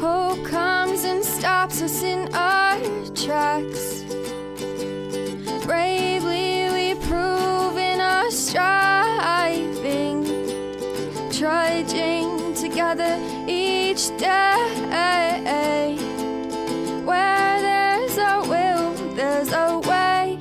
Hope comes and stops us in our tracks. Bravely we prove in our striving, trudging together each day. Where there's a will, there's a way.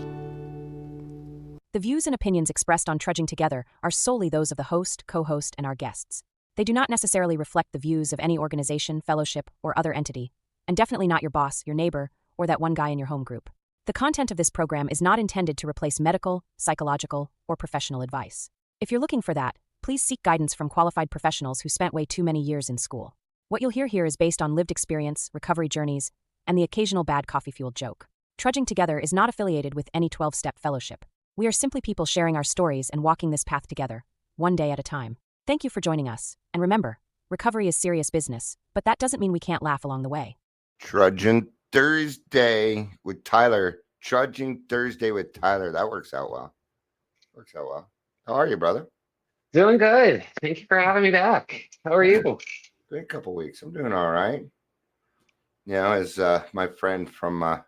The views and opinions expressed on Trudging Together are solely those of the host, co-host, and our guests. They do not necessarily reflect the views of any organization, fellowship, or other entity, and definitely not your boss, your neighbor, or that one guy in your home group. The content of this program is not intended to replace medical, psychological, or professional advice. If you're looking for that, please seek guidance from qualified professionals who spent way too many years in school. What you'll hear here is based on lived experience, recovery journeys, and the occasional bad coffee-fueled joke. Trudging Together is not affiliated with any 12-step fellowship. We are simply people sharing our stories and walking this path together, one day at a time. Thank you for joining us, and remember, recovery is serious business, but that doesn't mean we can't laugh along the way. Trudging Thursday with Tyler. Trudging Thursday with Tyler. That works out well. How are you, brother? Doing good. Thank you for having me back. How are you? Been a couple weeks. I'm doing all right. You know, as my friend from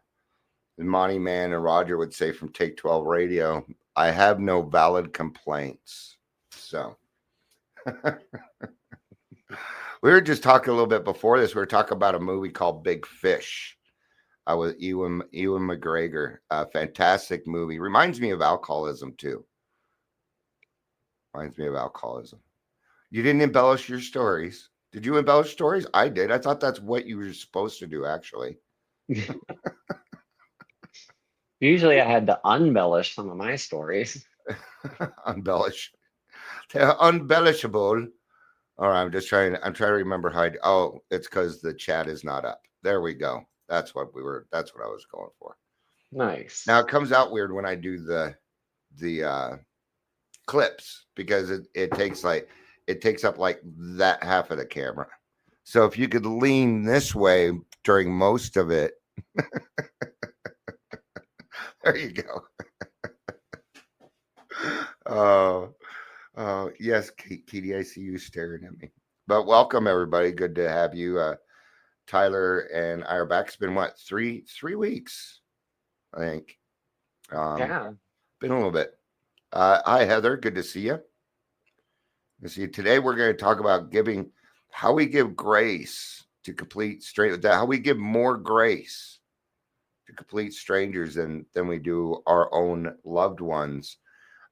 Monty Man and Roger would say from Take 12 Radio, I have no valid complaints. So we were just talking a little bit before this. We were talking about a movie called Big Fish with Ewan McGregor. A fantastic movie. Reminds me of alcoholism, too. You didn't embellish your stories. Did you embellish stories? I did. I thought that's what you were supposed to do, actually. Usually I had to unbellish some of my stories. Embellish. They're unbellishable. All right, I'm trying to remember how it's because the chat is not up. There we go. That's what I was going for. Nice. Now it comes out weird when I do the clips because it takes up like that half of the camera. So if you could lean this way during most of it. There you go. Yes, Katie, I see you staring at me. But welcome, everybody. Good to have you. Tyler and I are back. It's been, what, three weeks, I think. Yeah. Been a little bit. Hi, Heather. Good to see you. Today we're going to talk about how we give grace to complete how we give more grace to complete strangers than we do our own loved ones.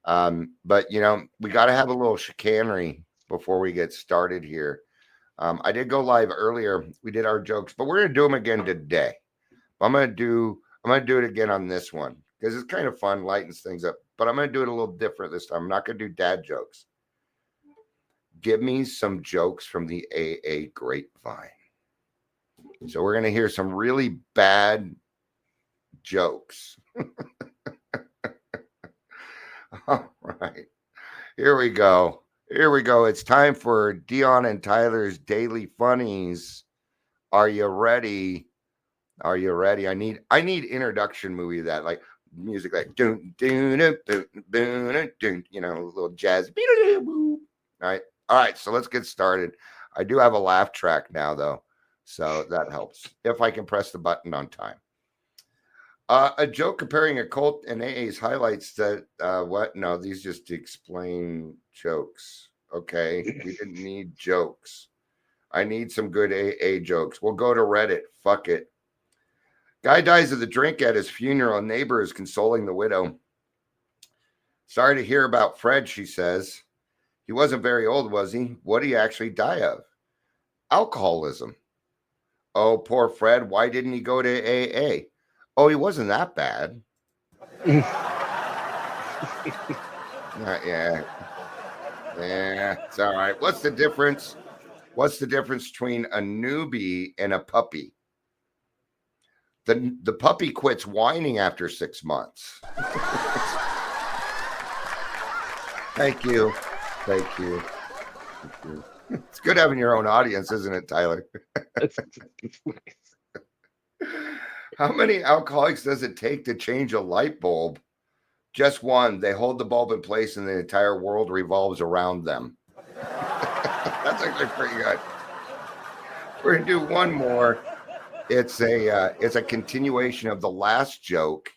But we got to have a little chicanery before we get started here. I did go live earlier. We did our jokes, but we're going to do them again today. I'm going to do it again on this one because it's kind of fun, lightens things up, but I'm going to do it a little different this time. I'm not going to do dad jokes. Give me some jokes from the AA grapevine. So we're going to hear some really bad jokes. All right. Here we go. It's time for Dion and Tyler's Daily Funnies. Are you ready? I need introduction movie to that, like music like dun, dun, dun, dun, dun, dun, a little jazz. All right, so let's get started. I do have a laugh track now though, so that helps if I can press the button on time. A joke comparing a cult and AA's highlights that what? No, these just explain jokes. Okay, we didn't need jokes. I need some good AA jokes. We'll go to Reddit. Fuck it. Guy dies of the drink at his funeral. A neighbor is consoling the widow. Sorry to hear about Fred, she says. He wasn't very old, was he? What did he actually die of? Alcoholism. Oh, poor Fred. Why didn't he go to AA? Oh, he wasn't that bad. Yeah, it's all right. What's the difference between a newbie and a puppy? The puppy quits whining after 6 months. Thank you. It's good having your own audience, isn't it, Tyler? It's nice. How many alcoholics does it take to change a light bulb? Just one. They hold the bulb in place and the entire world revolves around them. That's actually pretty good. We're gonna do one more. It's a continuation of the last joke.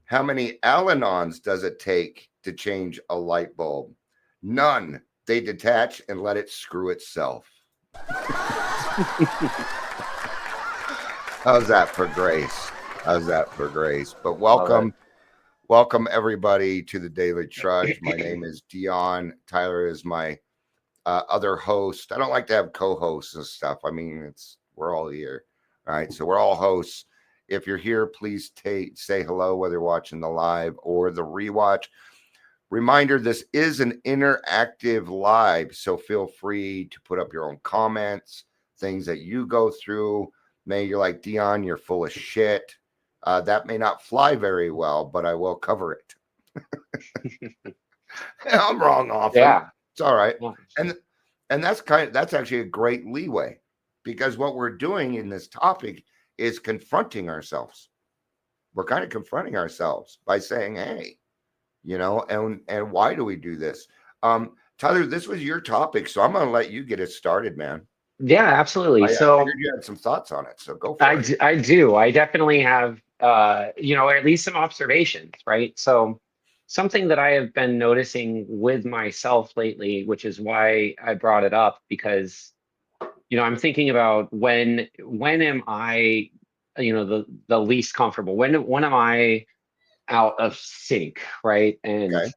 How many Al-Anons does it take to change a light bulb? None. They detach and let it screw itself. How's that for grace? How's that for grace? But welcome everybody to the Daily Trudge. My name is Dion. Tyler is my other host. I don't like to have co-hosts and stuff. I mean, we're all here. All right, so we're all hosts. If you're here, please say hello, whether you're watching the live or the rewatch. Reminder, this is an interactive live, so feel free to put up your own comments, things that you go through. Maybe you're like, Dion, you're full of shit. That may not fly very well, but I will cover it. I'm wrong often. Yeah. It's all right. Yeah. And that's actually a great leeway, because what we're doing in this topic is confronting ourselves. We're kind of confronting ourselves by saying, hey, and why do we do this? Tyler, this was your topic, so I'm going to let you get it started, man. Yeah, absolutely. I So figured you had some thoughts on it, so go for it. I do. I definitely have, at least some observations, right? So something that I have been noticing with myself lately, which is why I brought it up, because, I'm thinking about when am I, the least comfortable? When am I out of sync, right? Okay.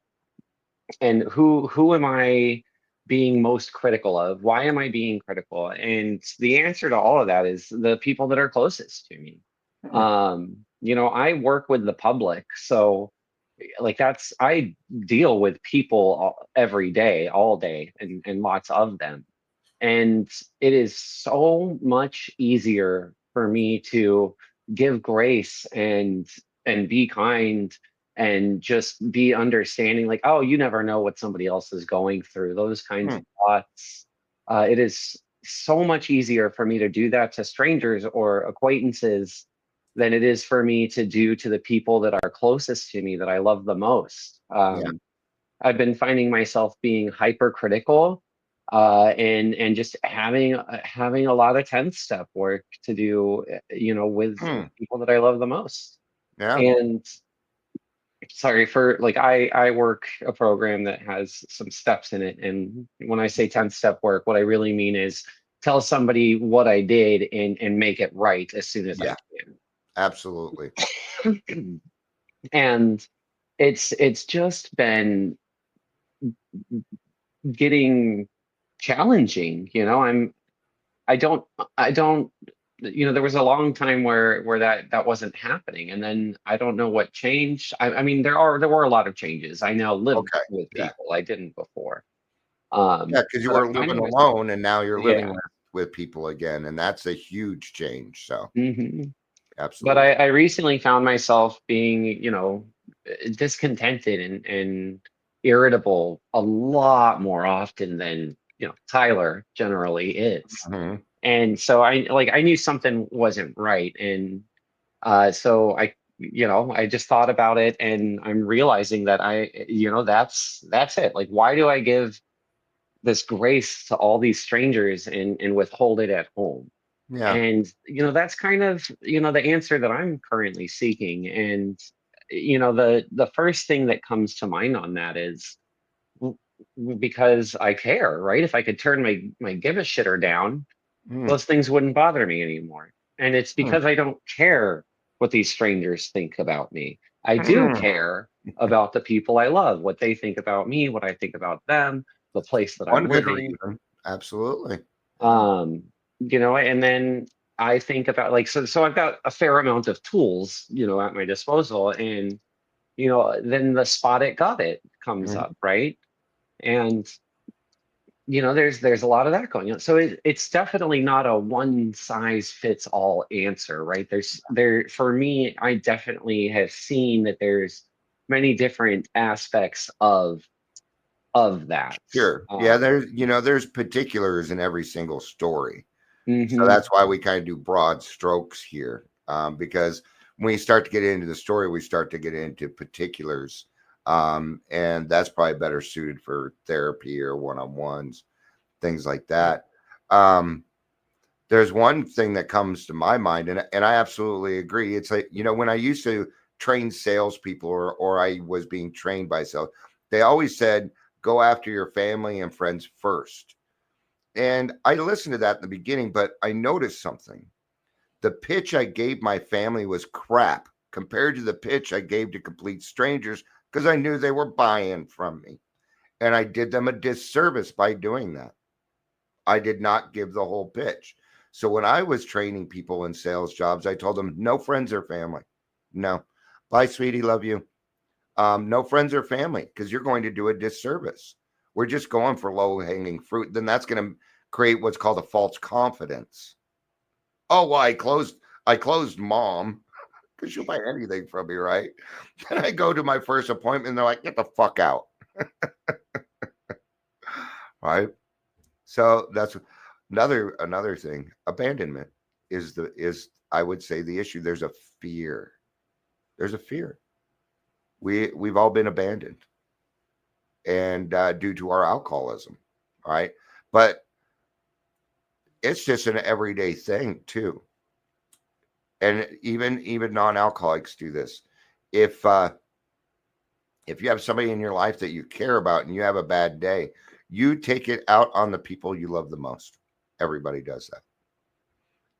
And who am I being most critical of? Why am I being critical? And the answer to all of that is the people that are closest to me. I work with the public, so like I deal with people every day, all day, and lots of them. And it is so much easier for me to give grace and be kind and just be understanding, like, oh, you never know what somebody else is going through, those kinds of thoughts. It is so much easier for me to do that to strangers or acquaintances than it is for me to do to the people that are closest to me, that I love the most. Yeah. I've been finding myself being hypercritical, and just having a lot of 10th step work to do, with people that I love the most. Yeah. And sorry for, like, I work a program that has some steps in it, and when I say 10th step work, what I really mean is tell somebody what I did and make it right as soon as I Absolutely. can. And it's just been getting challenging. I don't there was a long time where that wasn't happening, and then I don't know what changed. I mean, there were a lot of changes. I now live Okay. with Yeah. people I didn't before. Yeah, because you But were I'm living finding myself, alone and now you're living yeah. with people again, and that's a huge change. So hmm But absolutely. I recently found myself being, discontented and irritable a lot more often than, Tyler generally is. Mhm. And so I knew something wasn't right. And so I just thought about it, and I'm realizing that that's it. Like, why do I give this grace to all these strangers and withhold it at home? Yeah. And that's kind of the answer that I'm currently seeking. And the first thing that comes to mind on that is, because I care, right? If I could turn my give a shitter down, Mm. those things wouldn't bother me anymore. And it's Mm. because I don't care what these strangers think about me. I do Mm. care about the people I love, what they think about me, what I think about them, the place that One I'm good living. reason. Absolutely. Yeah. um and then I think about, like, so I've got a fair amount of tools, at my disposal. And then the spot it got it comes Mhm. up, right? And there's a lot of that going on. So it's definitely not a one size fits all answer, right? For me, I definitely have seen that there's many different aspects of that. Sure. Yeah, there's particulars in every single story. So Mhm. that's why we kind of do broad strokes here. Because when you start to get into the story, we start to get into particulars. And that's probably better suited for therapy or one-on-ones, things like that. Um, There's one thing that comes to my mind, and I absolutely agree. It's like, when I used to train salespeople, or I was being trained by sales, they always said, go after your family and friends first. And I listened to that in the beginning, but I noticed something. The pitch I gave my family was crap compared to the pitch I gave to complete strangers, because I knew they were buying from me. And I did them a disservice by doing that. I did not give the whole pitch. So when I was training people in sales jobs, I told them no friends or family. No. Bye, sweetie. Love you. No friends or family, because you're going to do a disservice. We're just going for low hanging fruit. Then that's going to create what's called a false confidence. Oh, well, I closed mom, because she'll buy anything from me, right? Then I go to my first appointment and they're like, get the fuck out. Right. So that's another thing. Abandonment is I would say the issue. There's a fear. There's a fear. We've all been abandoned, and due to our alcoholism, right? But it's just an everyday thing too. And even non-alcoholics do this. If if you have somebody in your life that you care about and you have a bad day, you take it out on the people you love the most. Everybody does that.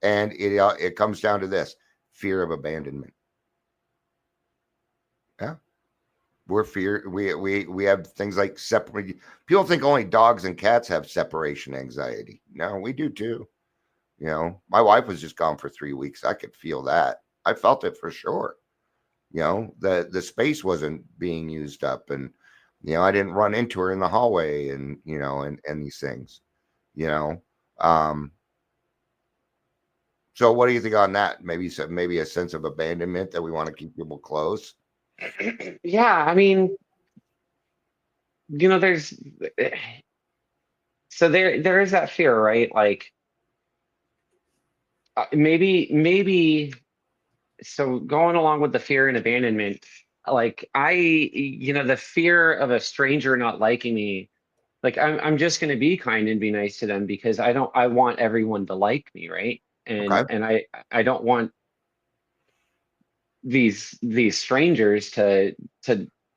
And it comes down to this: fear of abandonment. Yeah. We have things like separate. People think only dogs and cats have separation anxiety. No, we do too. My wife was just gone for 3 weeks. I could feel that. I felt it for sure. The space wasn't being used up, and I didn't run into her in the hallway, and and these things. you know um so what do you think on that? Maybe a sense of abandonment, that we want to keep people close. Yeah, I mean, there's so there is that fear, right? Like maybe so going along with the fear and abandonment, like the fear of a stranger not liking me, like I'm just going to be kind and be nice to them because I want everyone to like me, right? Okay. And I don't want these strangers to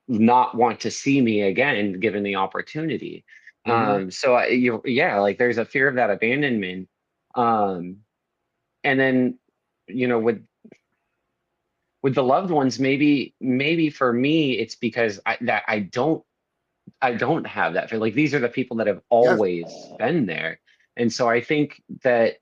not want to see me again given the opportunity. Hmm. So yeah, like there's a fear of that abandonment. um and then with the loved ones, maybe for me it's because I don't have that fear. Like these are the people that have Yes. always been there. And so I think that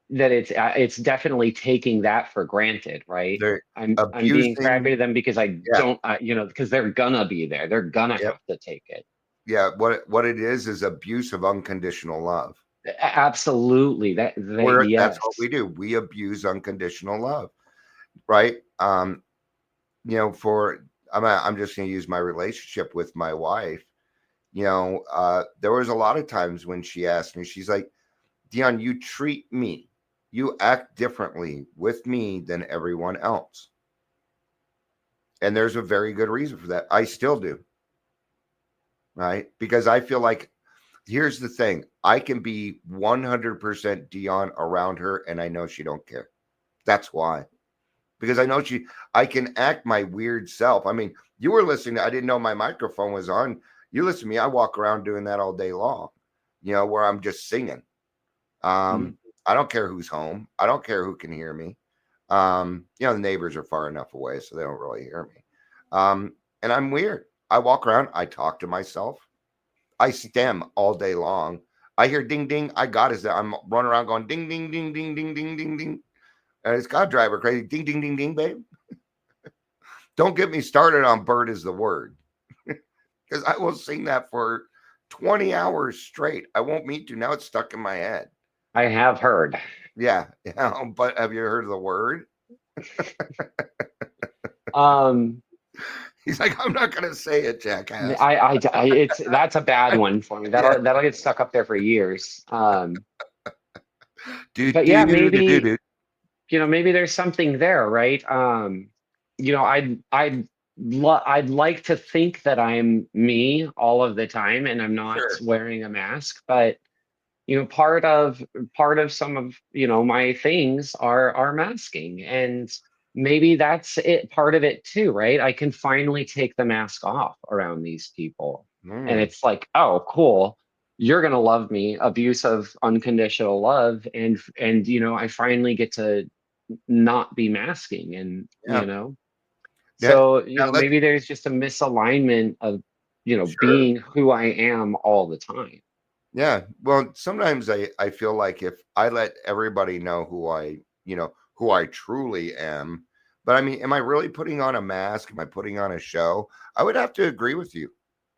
it's definitely taking that for granted, right? They're I'm being crappy abusing. to them because I Yeah. don't, because they're gonna be there. They're gonna Yep. have to take it. Yeah. What it is abuse of unconditional love. Absolutely. That's what Yes. we do. We abuse unconditional love, right? For I'm just going to use my relationship with my wife. There was a lot of times when she asked me, she's like, Dion, you treat me, you act differently with me than everyone else. And there's a very good reason for that. I still do, right? Because I feel like, here's the thing: I can be 100% Dion around her, and I know she don't care. That's why. Because I can act my weird self. I mean, you were listening. I didn't know my microphone was on. You listen to me. I walk around doing that all day long, where I'm just singing. Mhm. I don't care who's home. I don't care who can hear me. The neighbors are far enough away, so they don't really hear me. And I'm weird. I walk around. I talk to myself. I stem all day long. I hear ding ding. I got is that I'm running around going ding ding ding ding ding ding ding ding. And it's got to drive her crazy. Ding ding ding ding, babe. Don't get me started on bird is the word, because I will sing that for 20 hours straight. I won't mean to. Now it's stuck in my head. I have heard. Yeah. But have you heard of the word? um He's like, I'm not going to say it, jackass. it's that's a bad one for me. Yeah. That'll get stuck up there for years. Do, But do, yeah, do, do, do, do. maybe there's something there, right? I'd like to think that I'm me all of the time and I'm not Sure. wearing a mask, but part of some of, my things are masking, and maybe that's it, part of it too, right? I can finally take the mask off around these people, and Mm, it's like, oh, cool, you're gonna love me, abuse of unconditional love, and I finally get to not be masking, and yeah. That, so now let's maybe there's just a misalignment of sure. being who I am all the time. Yeah. Well, sometimes I feel like if I let everybody know who I truly am, but I mean, am I really putting on a mask? Am I putting on a show? I would have to agree with you.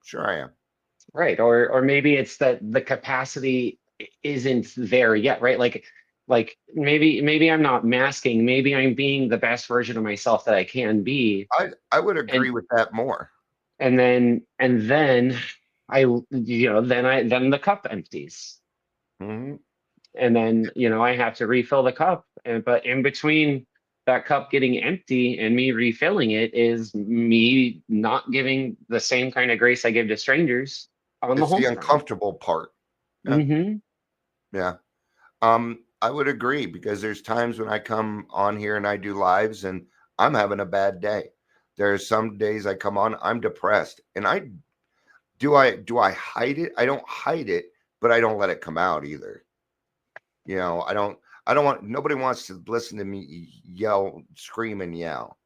Sure I am. Right. Or maybe it's that the capacity isn't there yet, right? Like maybe I'm not masking, maybe I'm being the best version of myself that I can be. I would agree And with that more. then then the cup empties. Hmm. And then, I have to refill the cup. But in between that cup getting empty and me refilling it is me not giving the same kind of grace I give to strangers on the It's the home front. uncomfortable part. Yeah. Hmm. Yeah. I would agree because there's times when I come on here and I do lives and I'm having a bad day. There's some days I come on, I'm depressed. And I hide it? I don't hide it, but I don't let it come out either. I don't want nobody wants to listen to me yell, scream and yell.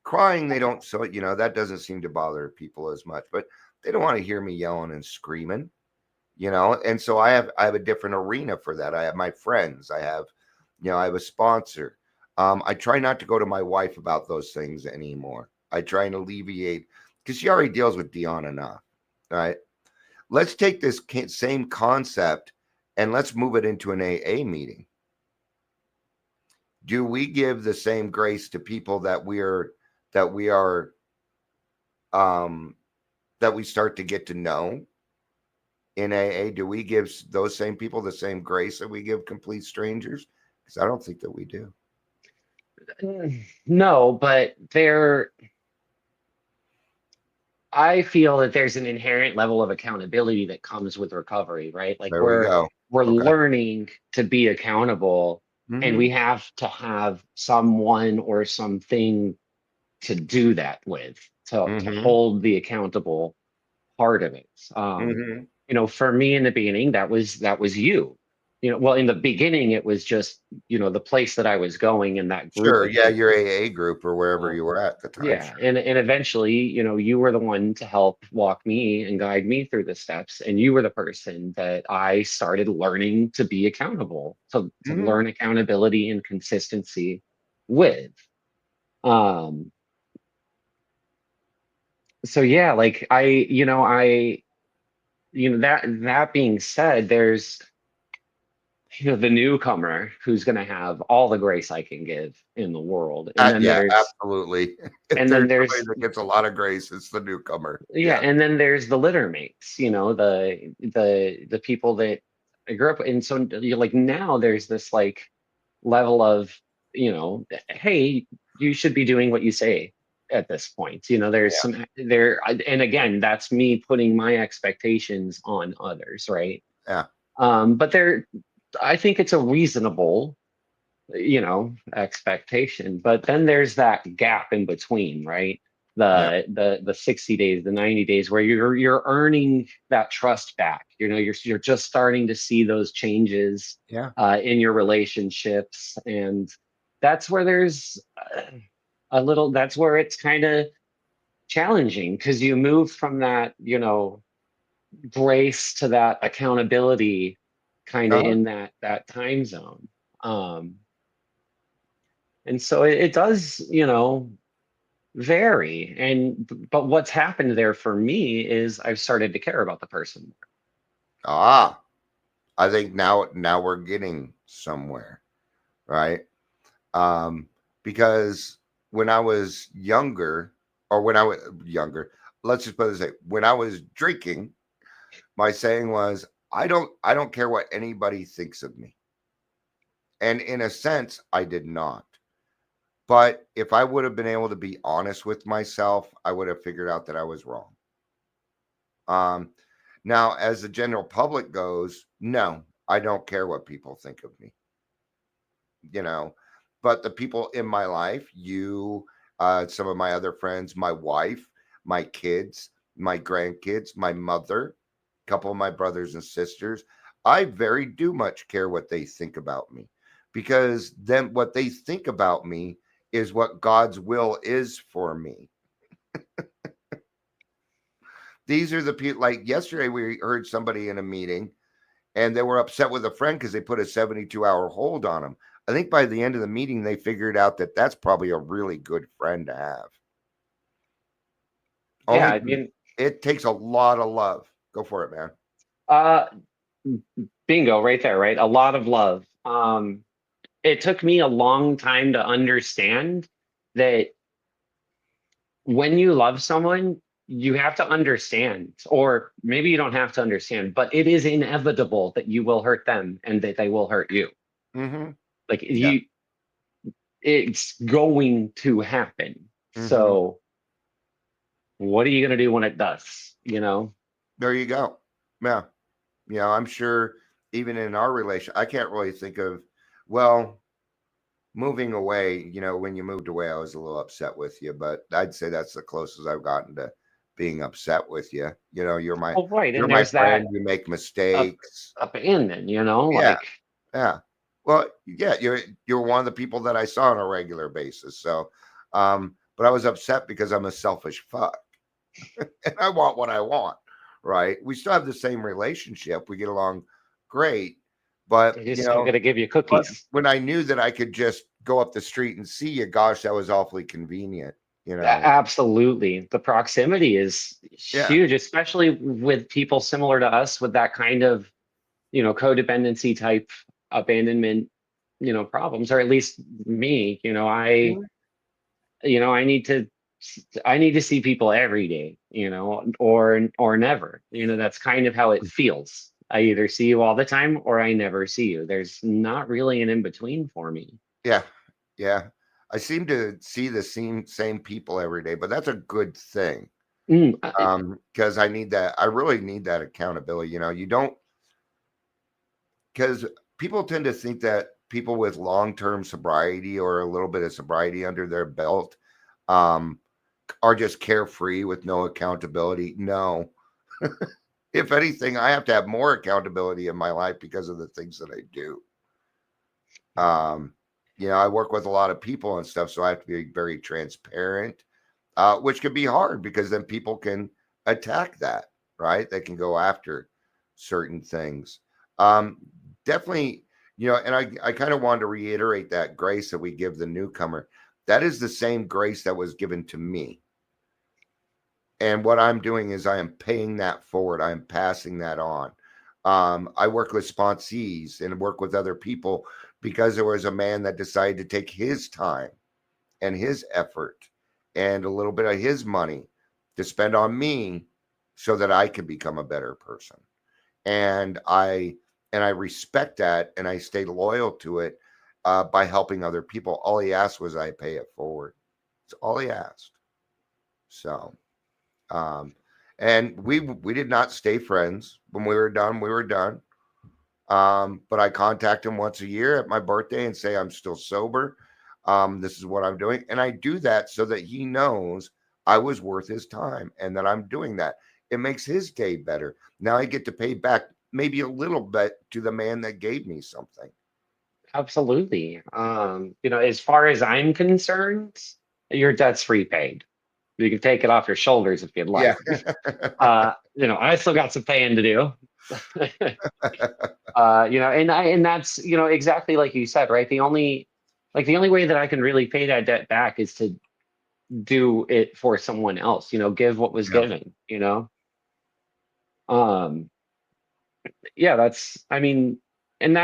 Crying, they don't, so that doesn't seem to bother people as much, but they don't want to hear me yelling and screaming. And so I have a different arena for that. I have my friends. I have a sponsor. I try not to go to my wife about those things anymore. I try and alleviate because she already deals with Dion enough. All right. Let's take this same concept and let's move it into an AA meeting. Do we give the same grace to people that we are um that we start to get to know in AA? Do we give those same people the same grace that we give complete strangers? Because I don't think that we do. No, but I feel that there's an inherent level of accountability that comes with recovery, right? Like There we we're go. we're Okay. learning to be accountable, and Hmm. we have to have someone or something to do that with, to Hmm. hold the accountable part of it. Hmm. For me in the beginning, that was you. Well, in the beginning, it was just, the place that I was going and that group Sure. of Yeah, your people. AA group or wherever Uh, you were at the time. yeah, Sure. and eventually, you were the one to help walk me and guide me through the steps, and you were the person that I started learning to be accountable, to Hmm. learn accountability and consistency with. Um, so yeah, like that being said, there's the newcomer who's going to have all the grace I can give in the world, and then Yeah, there's absolutely. If and then there's somebody there's that gets a lot of grace, it's the newcomer. yeah, Yeah. and then there's the litter mates, the people that I grew up, and so like now there's this like level of, hey, you should be doing what you say at this point. There's Yeah. some there, and again, that's me putting my expectations on others, right? Yeah. But I think it's a reasonable, expectation. But then there's that gap in between, right? Yeah. The 60 days, the 90 days where you're earning that trust back. You're just starting to see those changes Yeah. in your relationships, and that's where there's that's where it's kind of challenging, because you move from that, grace to that accountability kind of Uh-huh. in that time zone. Um, and so it does, vary. But what's happened there for me is I've started to care about the person. Ah, I think now we're getting somewhere, right? Um, because when I was younger, or when I was younger, let's just put it this way: when I was drinking, my saying was, I don't care what anybody thinks of me. And in a sense, I did not. But if I would have been able to be honest with myself, I would have figured out that I was wrong. Um, Now, as the general public goes, no, I don't care what people think of me, you know. But the people in my life, you, some of my other friends, my wife, my kids, my grandkids, my mother, a couple of my brothers and sisters, I very do much care what they think about me, because then what they think about me is what God's will is for me. These are the people, like yesterday, we heard somebody in a meeting and they were upset with a friend because they put a 72-hour hold on them. I think by the end of the meeting, they figured out that that's probably a really good friend to have. Yeah, Only I mean, it takes a lot of love. Go for it, man. uh, bingo, right there, right? A lot of love. It took me a long time to understand that when you love someone, you have to understand, or maybe you don't have to understand, but it is inevitable that you will hurt them and that they will hurt you. Mm-hmm. Like Yeah. it's going to happen. Mm-hmm. So what are you going to do when it does? You know? There you go. Yeah. I'm sure even in our relation, I can't really think of, well, moving away, when you moved away, I was a little upset with you, but I'd say that's the closest I've gotten to being upset with you. You're my Oh, right. you're And my there's friend. that You make up, mistakes. abandon, Yeah, like, yeah. Well, yeah, you're one of the people that I saw on a regular basis. So, but I was upset because I'm a selfish fuck and I want what I want. Right? We still have the same relationship. We get along great, but it is still going to give you but cookies. when I knew that I could just go up the street and see you, gosh, that was awfully convenient. Absolutely. The proximity is Yeah. huge, especially with people similar to us with that kind of, codependency type abandonment, problems, or at least me, Mhm. I need to see people every day, or never. That's kind of how it feels. I either see you all the time or I never see you. There's not really an in between for me. Yeah. Yeah. I seem to see the same people every day, but that's a good thing. Mm, Because I need that. I really need that accountability. You don't, because people tend to think that people with long-term sobriety or a little bit of sobriety under their belt um, are just carefree with no accountability. No. If anything, I have to have more accountability in my life because of the things that I do. Um, I work with a lot of people and stuff, so I have to be very transparent, which can be hard because then people can attack that, right? They can go after certain things. Um, Definitely, and I kind of wanted to reiterate that grace that we give the newcomer. That is the same grace that was given to me. And what I'm doing is I am paying that forward. I'm passing that on. I work with sponsees and work with other people because there was a man that decided to take his time and his effort and a little bit of his money to spend on me so that I could become a better person. And I respect that and I stay loyal to it by helping other people. All he asked was I pay it forward. It's all he asked. So um, and we did not stay friends. When we were done, we were done. But I contact him once a year at my birthday and say I'm still sober. This is what I'm doing, and I do that so that he knows I was worth his time and that I'm doing that. It makes his day better. Now I get to pay back maybe a little bit to the man that gave me something. Absolutely. As far as I'm concerned, your debt's repaid. You can take it off your shoulders if you'd Yeah. like. I still got some paying to do. And that's, exactly like you said, right? The only way that I can really pay that debt back is to do it for someone else, give what was Yeah. given, um, yeah, I mean, and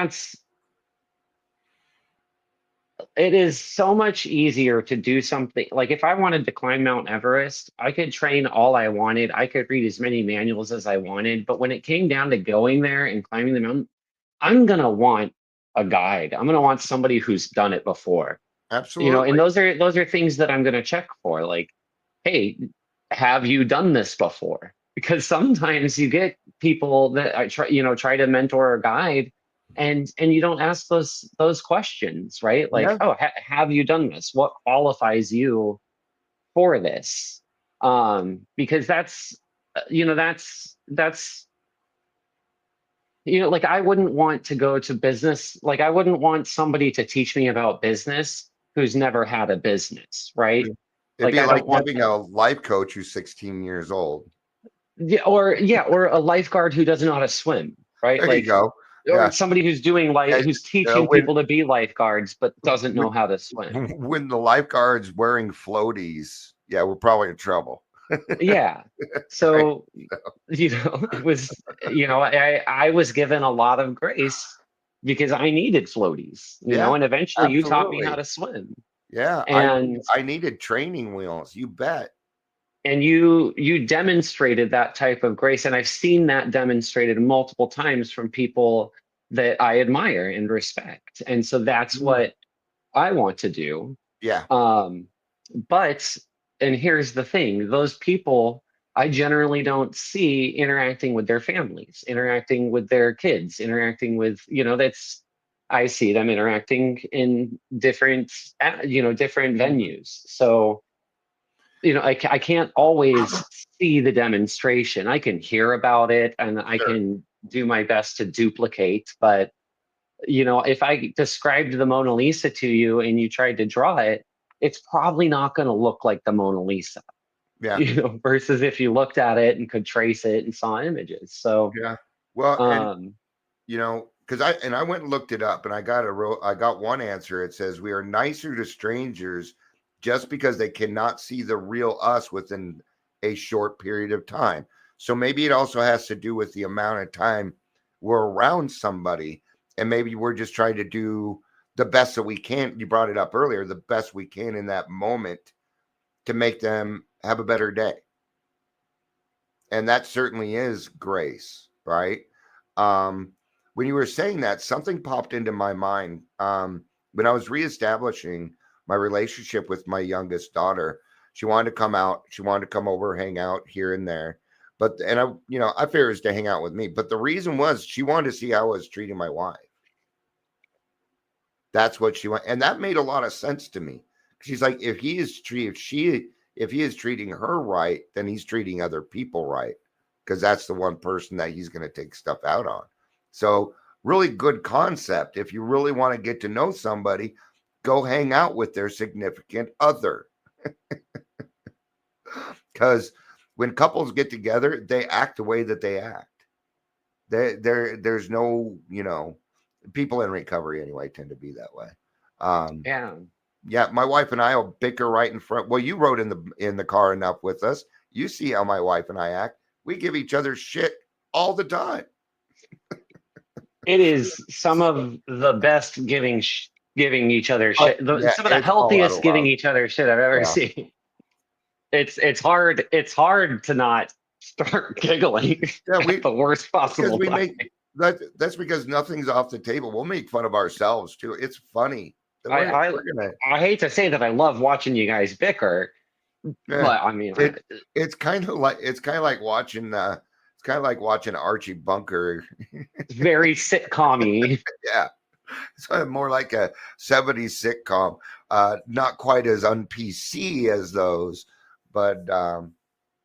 it is so much easier to do something like if I wanted to climb Mount Everest, I could train all I wanted. I could read as many manuals as I wanted. But when it came down to going there and climbing the mountain, I'm going to want a guide. I'm going to want somebody who's done it before, and Absolutely. those are things that I'm going to check for. Like, hey, have you done this before? Because sometimes you get people that I try to mentor or guide, and you don't ask those questions, right? Like, Yeah. oh, have you done this? What qualifies you for this? Because that's that's like I wouldn't want to go to business. Like I wouldn't want somebody to teach me about business who's never had a business, right? It'd Like be I like don't want having that. a life coach who's 16 years old. Or a lifeguard who doesn't know how to swim, right? There you Like, go. or Yeah. somebody who's doing And, who's teaching when people to be lifeguards but doesn't know when how to swim. when the lifeguard's wearing floaties, yeah, we're probably in trouble. Yeah. Right. So, it was, I was given a lot of grace because I needed floaties, Yeah, and eventually you taught me how absolutely. to swim. Yeah, And I needed training wheels. You bet. you demonstrated that type of grace, and I've seen that demonstrated multiple times from people that I admire and respect. And so that's Mm. what I want to do. Yeah, Um, but, and here's the thing, those people I generally don't see interacting with their families, interacting with their kids, interacting with, that's, I see them interacting in different, different mhm, venues. So, I can't always see the demonstration. I can hear about it and I sure. can do my best to duplicate, but if I described the Mona Lisa to you and you tried to draw it, it's probably not going to look like the Mona Lisa, Yeah, versus if you looked at it and could trace it and saw images. So, yeah. Well, and um, because I went and looked it up, and I got one answer. It says we are nicer to strangers just because they cannot see the real us within a short period of time. So maybe it also has to do with the amount of time we're around somebody, and maybe we're just trying to do the best that we can. You brought it up earlier, the best we can in that moment to make them have a better day. And that certainly is grace, right? um when you were saying that, something popped into my mind. When I was reestablishing my relationship with my youngest daughter, she wanted to come out, she wanted to come over, hang out here and there, but and I figured it was to hang out with me, but the reason was she wanted to see how I was treating my wife. That's what she want, and that made a lot of sense to me. She's like, if he is treating her right, then he's treating other people right, because that's the one person that he's going to take stuff out on. So, really good concept. If you really want to get to know somebody, go hang out with their significant other, because when couples get together, they act the way that they act. There's no, people in recovery anyway tend to be that way. Um, yeah, Yeah, my wife and I will bicker right in front. Well, you rode in the car enough with us. You see how my wife and I act. We give each other shit all the time. it is some of the best giving each other But shit. yeah, Some of the it's all out healthiest of giving love. each other shit I've ever Yeah, seen. It's hard to not start giggling yeah. at the worst Because possible we time. make that's because nothing's off the table. We'll make fun of ourselves too. It's funny that I I we're gonna. I hate to say that I love watching you guys bicker, Yeah, but I mean, it's kind of like watching. It's kind of like watching Archie Bunker. it's very sitcom-y. Yeah, it's kind of more like a '70s sitcom. Not quite as un PC as those, but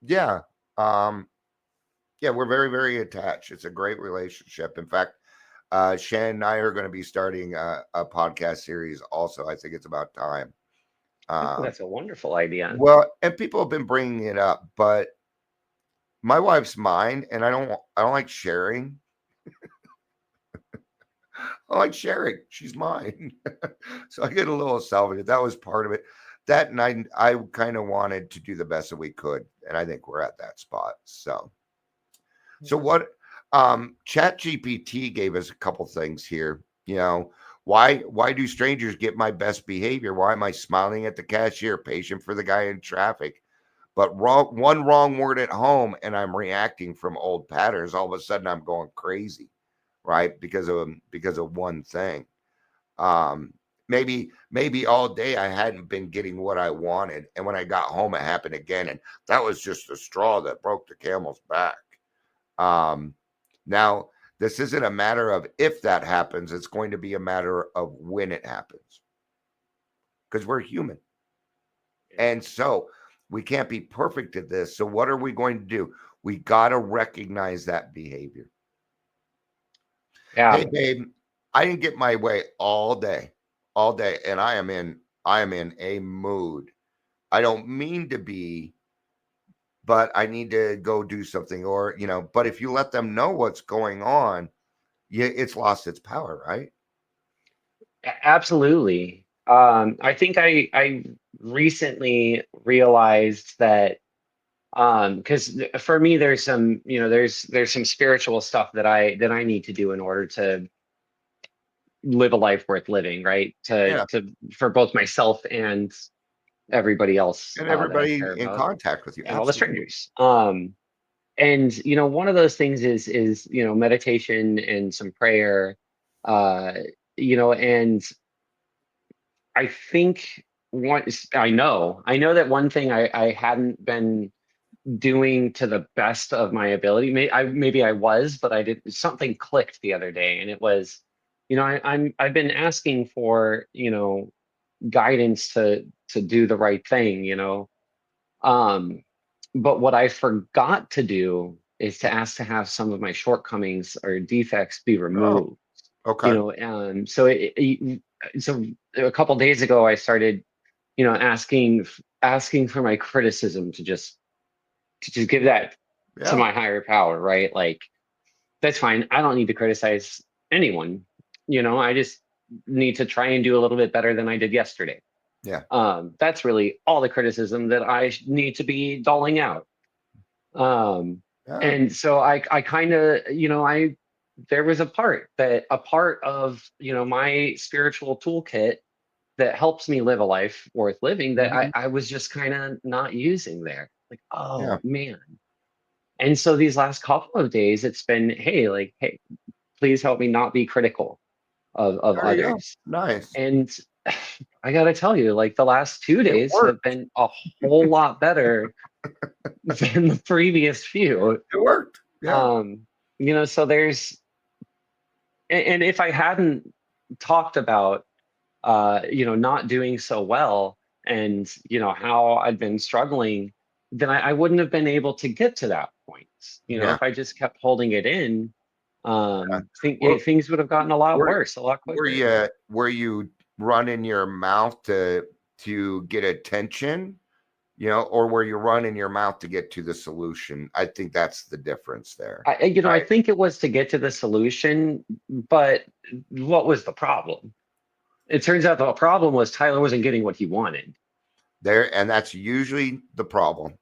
yeah, um, yeah, we're very, very attached. It's a great relationship. In fact, Shannon and I are going to be starting a podcast series. Also, I think it's about time. Oh, Um, that's a wonderful idea. well, and people have been bringing it up, but my wife's mine, and I don't like sharing. I like sharing. She's mine. So I get a little selfish. That was part of it. That night, I kind of wanted to do the best that we could. And I think we're at that spot. So what, Chat GPT gave us a couple things here. Why do strangers get my best behavior? Why am I smiling at the cashier, patient for the guy in traffic? But one wrong word at home, and I'm reacting from old patterns. All of a sudden, I'm going crazy, right? Because of one thing. Um, maybe all day I hadn't been getting what I wanted, and when I got home, it happened again, and that was just the straw that broke the camel's back. Um, now This isn't a matter of if that happens, it's going to be a matter of when it happens. Because we're human. And so we can't be perfect at this. So what are we going to do? We got to recognize that behavior. Yeah. Hey, babe, I didn't get my way all day, and I am in a mood. I don't mean to be, but I need to go do something, or but if you let them know what's going on, it's lost its power, right? Absolutely. I think I recently realized that because for me there's some there's some spiritual stuff that I need to do in order to live a life worth living, right? Yeah. To For both myself and everybody else And that I everybody care in about, contact with you. and all the Absolutely. strangers. And one of those things is meditation and some prayer, uh, and I think I know that one thing I hadn't been doing to the best of my ability. Maybe I was, but I did something clicked the other day, and it was, I've been asking for guidance to do the right thing, um, but what I forgot to do is to ask to have some of my shortcomings or defects be Oh, removed. okay. So a couple days ago, I started, asking for my criticism to just give that to Yeah. my higher power, right? Like, that's fine. I don't need to criticize anyone. I just need to try and do a little bit better than I did yesterday. Yeah. That's really all the criticism that I need to be doling out. Um, Yeah. and so I kind of, there was a part of, my spiritual toolkit that helps me live a life worth living that I, Mhm. I was just kind of not using there. Like, Yeah. oh man. And so these last couple of days, it's been, hey, please help me not be critical of There you go. others. Nice. And I gotta tell you, like the last two It days have worked. been a whole lot better than the previous few. It worked. Yeah. Um, so there's, and if I hadn't talked about, not doing so well and, how I'd been struggling, then I wouldn't have been able to get to that point. Yeah. If I just kept holding it in, Yeah. Were, things would have gotten a lot were, worse, a lot were quicker. you running your mouth to get attention, or were you running your mouth to get to the solution? I think that's the difference there. I Right. think it was to get to the solution, but what was the problem? It turns out the problem was Tyler wasn't getting what he wanted. There, and that's usually the problem.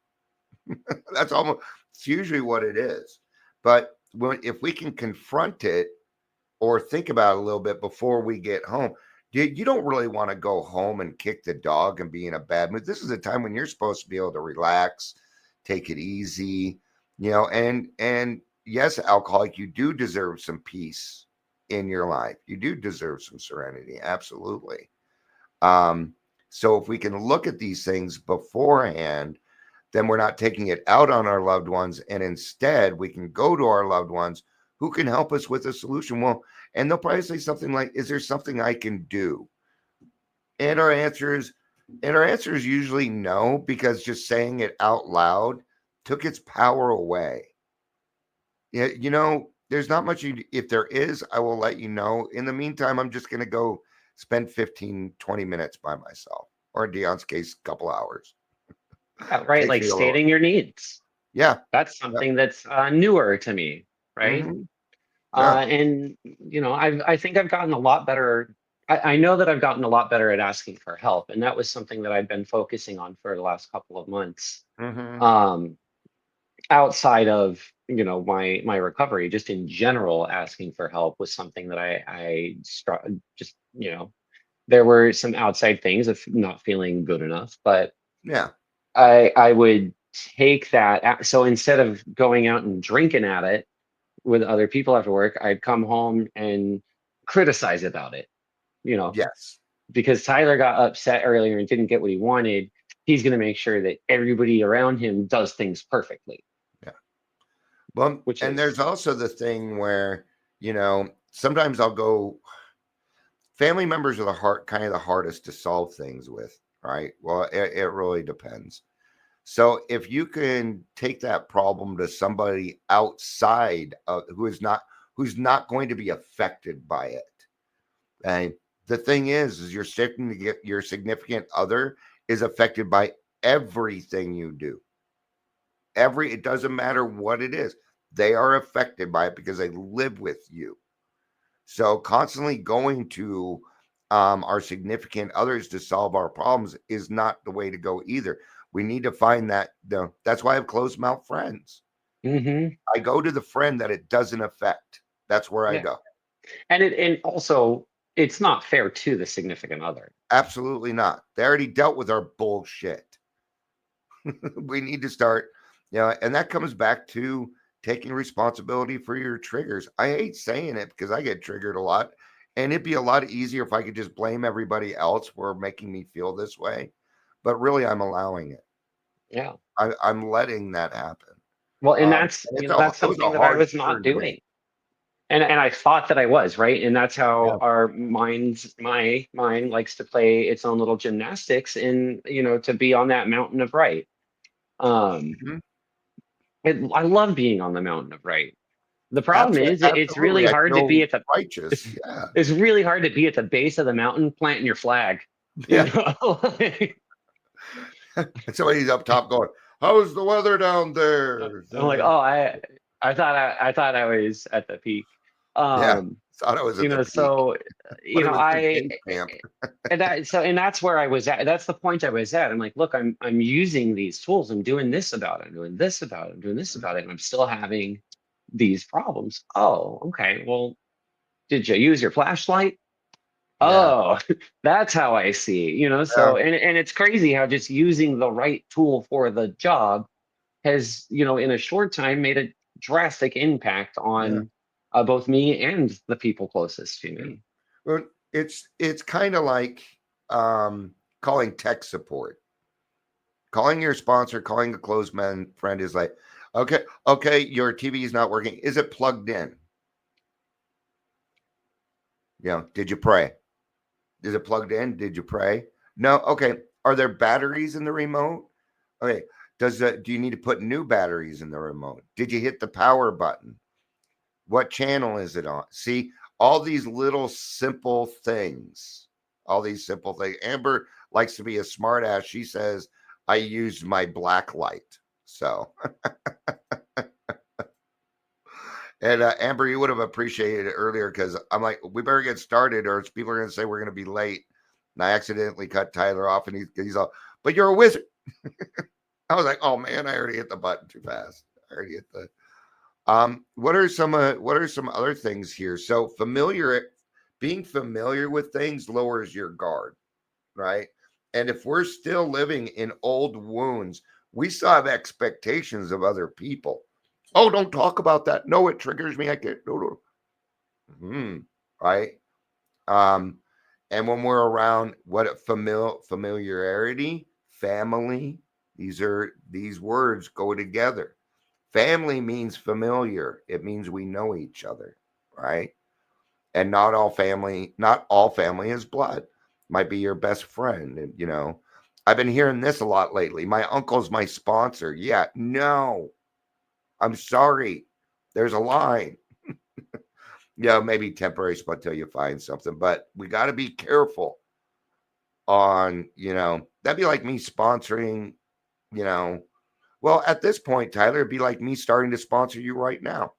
That's almost it's usually what it is. But if we can confront it or think about it a little bit before we get home, you don't really want to go home and kick the dog and be in a bad mood. This is a time when you're supposed to be able to relax, take it easy, and yes, alcoholic, you do deserve some peace in your life. You do deserve some serenity. Absolutely. Um, so if we can look at these things beforehand, then we're not taking it out on our loved ones. And instead, we can go to our loved ones who can help us with a solution. Well, and they'll probably say something like, is there something I can do? And our answer is usually no, because just saying it out loud took its power away. Yeah, there's not much if there is, I will let you know. In the meantime, I'm just gonna go spend 15, 20 minutes by myself, or in Dion's case, a couple hours. Yeah, right. Takes Like me a little. stating your needs. Yeah. That's Yeah. something that's newer to me, right? Hmm. Yeah. And I think I've gotten a lot better. I know that I've gotten a lot better at asking for help, and that was something that I've been focusing on for the last couple of months. Hmm. Um, Outside of my recovery, just in general, asking for help was something that just there were some outside things of not feeling good enough, but Yeah. I would take that. So instead of going out and drinking at it with other people after work, I'd come home and criticize about it, you know, Yes. because Tyler got upset earlier and didn't get what he wanted. He's going to make sure that everybody around him does things perfectly, Yeah. Well, which and there's is, also the thing where, sometimes I'll go. Family members are kind of the hardest to solve things with, right? Well, it really depends. So if you can take that problem to somebody outside of who's not going to be affected by it, and the thing is your significant other is affected by everything you do. It doesn't matter what it is, they are affected by it because they live with you. So constantly going to our significant others to solve our problems is not the way to go either. We need to find that's why I have closed mouth friends. Mm-hmm. I go to the friend that it doesn't affect. That's where I Yeah. go. And also it's not fair to the significant other. Absolutely not. They already dealt with our bullshit. We need to start, and that comes back to taking responsibility for your triggers. I hate saying it because I get triggered a lot, and it'd be a lot easier if I could just blame everybody else for making me feel this way. But really, I'm allowing it. Yeah. I'm letting that happen. Well, and And that's, it's that's it was a something that I hard was not turn to doing. make. And I thought that I was, right? And that's Yeah. how my mind likes to play its own little gymnastics in, to be on that mountain of right. Um, Mhm. I love being on the mountain of right. The problem is it's really Absolutely. I hard to be feel at the righteous. Yeah. it's really hard to be at the base of the mountain planting your flag. You Yeah. know? And somebody's up top going, "How's the weather down there?" I'm like, oh, I thought I was at the peak. Yeah. Um, Thought I was at the peak. so But it was the I base camp. and that's where I was at. That's the point I was at. I'm like, look, I'm using these tools. I'm doing this about it. I'm doing this about it. I'm doing this about it. And I'm still having these problems. Oh, okay. Well, did you use your flashlight? Yeah. Oh, that's how I see. Yeah. So and it's crazy how just using the right tool for the job has, in a short time made a drastic impact Yeah. on both me and the people closest to Yeah. me. Well, it's kind of like calling tech support. Calling your sponsor, calling a close friend is like, okay, your TV is not working. Is it plugged in? Did you pray? Is it plugged in? Did you pray? No. Okay. Are there batteries in the remote? Okay. Do you need to put new batteries in the remote? Did you hit the power button? What channel is it on? See, all these little simple things. All these simple things. Amber likes to be a smartass. She says, I used my black light. So, and Amber, you would have appreciated it earlier because I'm like, we better get started or people are going to say we're going to be late. And I accidentally cut Tyler off and he's all, but you're a wizard. I was like, oh man, I already hit the button too fast. I already hit the. What are some other things here? So being familiar with things lowers your guard, right? And if we're still living in old wounds, we still have expectations of other people. Oh, don't talk about that. No, it triggers me. I can't. No. Right. Um, and when we're around familiarity, family, these words go together. Family means familiar. It means we know each other, right? And not all family is blood. Might be your best friend. And I've been hearing this a lot lately. My uncle's my sponsor. Yeah, no. I'm sorry. There's a line. Maybe temporary spot till you find something, but we got to be careful on, that'd be like me sponsoring, you know, well, at this point, Tyler, it'd be like me starting to sponsor you right now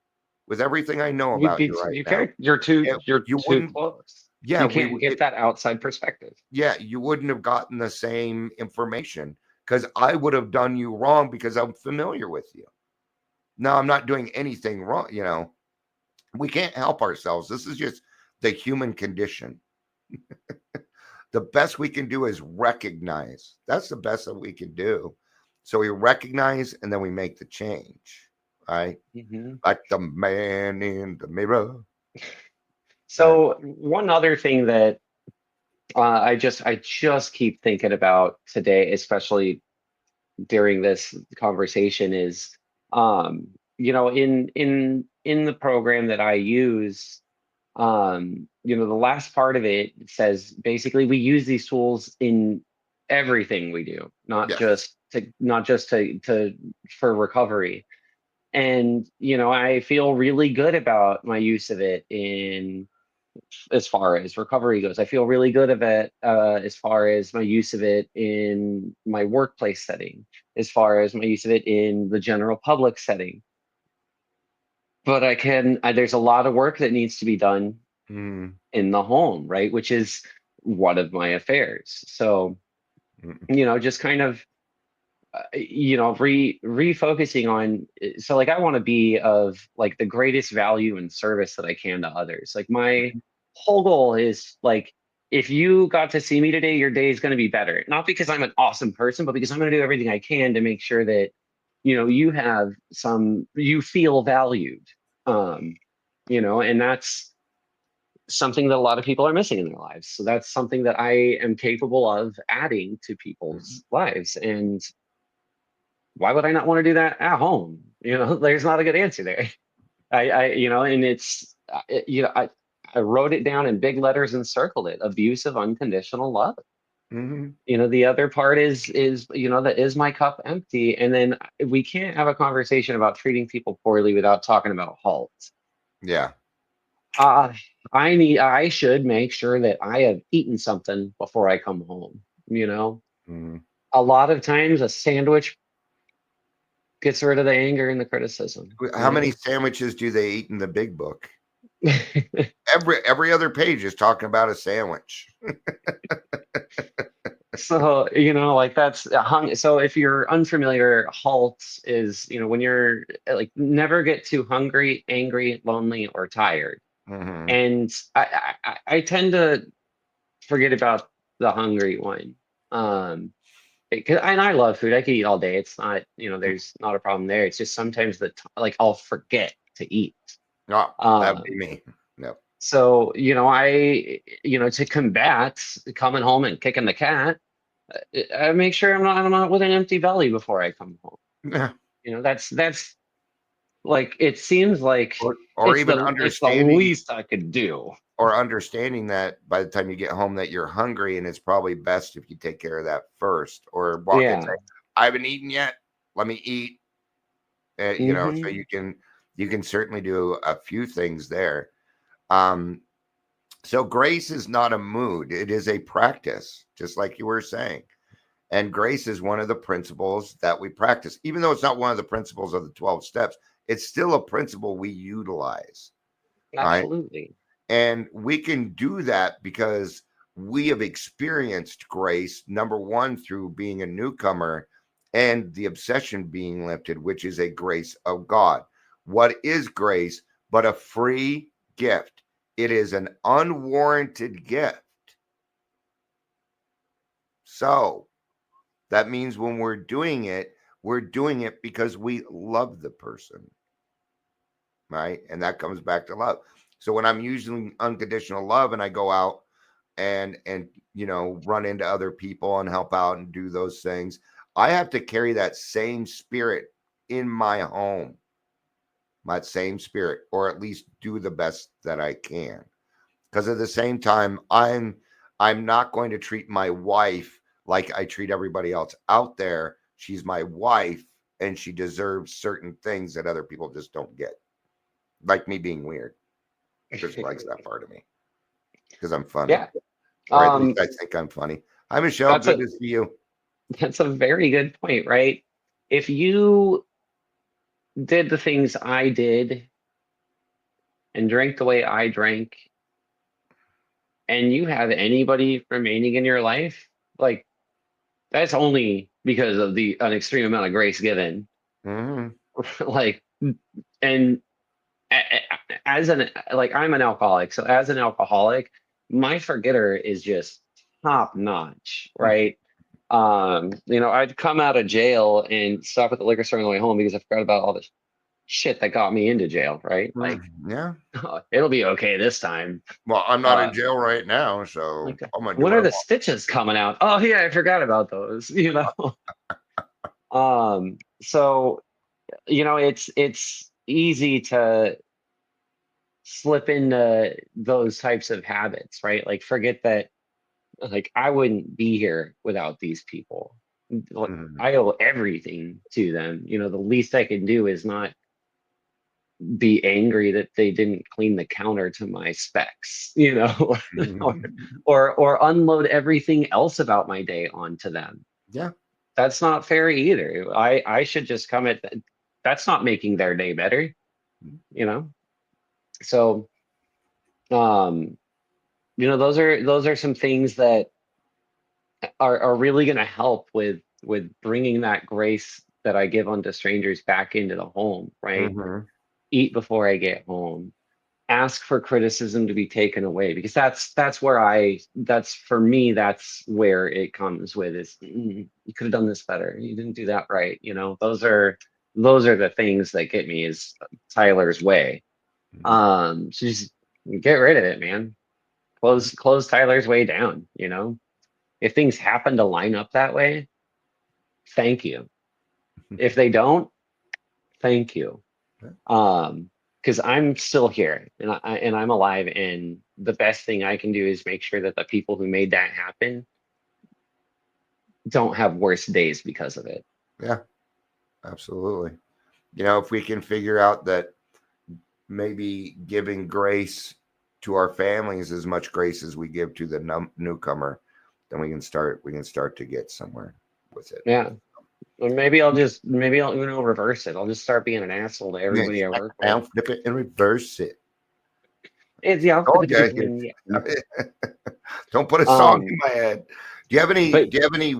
with everything I know about you right You now. can't. You're You too wouldn't, close. yeah, You can't get that outside perspective. you wouldn't have gotten the same information because I would have done you wrong because I'm familiar with you. No, I'm not doing anything wrong. We can't help ourselves. This is just the human condition. The best we can do is recognize. That's the best that we can do. So we recognize and then we make the change, right? Mm-hmm. Like the man in the mirror. Right. So one other thing that I just keep thinking about today, especially during this conversation, is in in the program that I use, the last part of it says basically we use these tools in everything we do, not Yes. just to for recovery. And I feel really good about my use of it in as far as recovery goes. I feel really good of it as far as my use of it in my workplace setting, as far as my use of it in the general public setting. But there's a lot of work that needs to be done Mm, in the home, right? Which is one of my affairs. So, mm, just kind of, refocusing on, so like I want to be of like the greatest value and service that I can to others. Like my whole goal is like, if you got to see me today, your day is going to be better. Not because I'm an awesome person, but because I'm going to do everything I can to make sure that, you feel valued. Um, and that's something that a lot of people are missing in their lives. So that's something that I am capable of adding to mm. people's lives. And why would I not want to do that at home? There's not a good answer there. And it's, I wrote it down in big letters and circled it: abuse of unconditional love. Mhm. The other part that is my cup empty? And then we can't have a conversation about treating people poorly without talking about halt. Yeah. Uh, I should make sure that I have eaten something before I come home. Mhm. A lot of times a sandwich gets rid of the anger and the criticism, How many sandwiches do they eat in the big book? you Every other page is talking about a sandwich. So, like that's hung. So if you're unfamiliar, halt is, when you're like never get too hungry, angry, lonely, or tired. Mhm. And I tend to forget about the hungry one. And I love food. I could eat all day. It's not, there's not a problem there. It's just sometimes like I'll forget to eat. Oh, that would be Um, me. Yep. so, to combat coming home and kicking the cat, I make sure I'm not with an empty belly before I come home. Yeah. That's like, it seems like Or it's even the understanding least I could do. that by the time you get home that you're hungry, and it's probably best if you take care of that first, or walk in and say, Yeah. I haven't eaten yet. Let me eat. So Hmm. you can certainly do a few things there. Um, so grace is not a mood, it is a practice, just like you were saying. And grace is one of the principles that we practice. Even though it's not one of the principles of the 12 steps, it's still a principle we utilize. Right. Absolutely. And we can do that because we have experienced grace, number one, through being a newcomer and the obsession being lifted, which is a grace of God. What is grace but a free gift? It is an unwarranted gift. So that means when we're doing it because we love the person, right? And that comes back to love. So when I'm using unconditional love and I go out and run into other people and help out and do those things, I have to carry that same spirit in my home, my same spirit, or at least do the best that I can. Because at the same time, I'm not going to treat my wife like I treat everybody else out there. She's my wife and she deserves certain things that other people just don't get. Like me being weird. Chris likes that part of me because I'm funny. Yeah. Or at least Um, I think I'm funny. Hi, Michelle. that's Good a to see you. that's a very good point, right? If you did the things I did and drank the way I drank, and you have anybody remaining in your life, like that's only because of an extreme amount of grace given. Hmm. Like, and as an like I'm an alcoholic, so as an alcoholic, my forgetter is just top notch, right? I'd come out of jail and stop at the liquor store on the way home because I forgot about all the shit that got me into jail, right? Like, Yeah. it'll be okay this time. Well, I'm not Uh, in jail right now, so like, I'm gonna do when what are I the want. stitches coming out? Oh yeah, I forgot about those. So it's easy to slip into those types of habits, right? Like forget that, like I wouldn't be here without these people. Like, Mhm. I owe everything to them. The least I can do is not be angry that they didn't clean the counter to my specs, or, or unload everything else about my day onto them. Yeah. That's not fair either. I should just come at that's not making their day better, you know? So, um, those are some things that are really going to help with bringing that grace that I give unto strangers back into the home, right? Mhm. Eat before I get home. Ask for criticism to be taken away, because that's for me, that's where it comes with is, you could have done this better. You didn't do that right. Those are the things that get me, is Tyler's way. Mhm. So just get rid of it, man. Close Tyler's way down. If things happen to line up that way, thank you. If they don't, thank you. Because I'm still here, and I'm alive, and the best thing I can do is make sure that the people who made that happen don't have worse days because of it. Yeah, absolutely. If we can figure out that maybe giving grace to our families as much grace as we give to the newcomer, then we can start to get somewhere with it. Yeah. Or maybe I'll reverse it. I'll just start being an asshole to Yeah, everybody I smack work it with. down, flip it, and reverse it. It's yeah. Okay. Yeah. Don't put a song in Um, my head. Do you have any? but Do you have any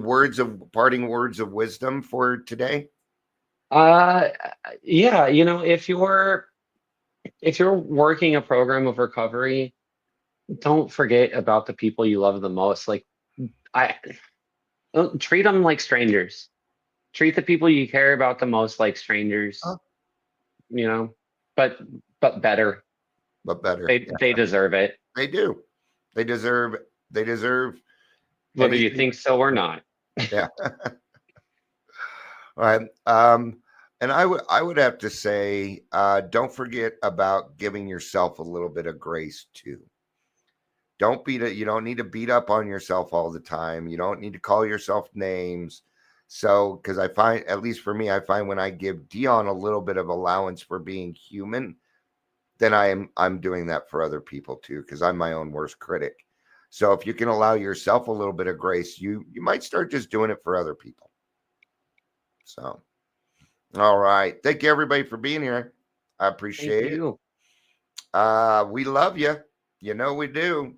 parting words of wisdom for today? uh, yeah. If you're working a program of recovery, don't forget about the people you love the most. Like I don't treat them like strangers. Treat the people you care about the most like strangers. Oh, You know, but better. but better. They Yeah, they deserve it, they do. They deserve. They deserve whether you anything. think so or not. Yeah. All right. And I would have to say, don't forget about giving yourself a little bit of grace too. Don't beat it. You don't need to beat up on yourself all the time. You don't need to call yourself names. So, because I find, at least for me, I find when I give Dion a little bit of allowance for being human, then I'm doing that for other people too, because I'm my own worst critic. So if you can allow yourself a little bit of grace, you might start just doing it for other people. So, all right. Thank you everybody for being here. I Thank appreciate it. you. We love you. You know we do.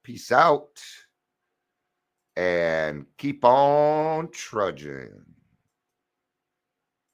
Peace out and keep on trudging.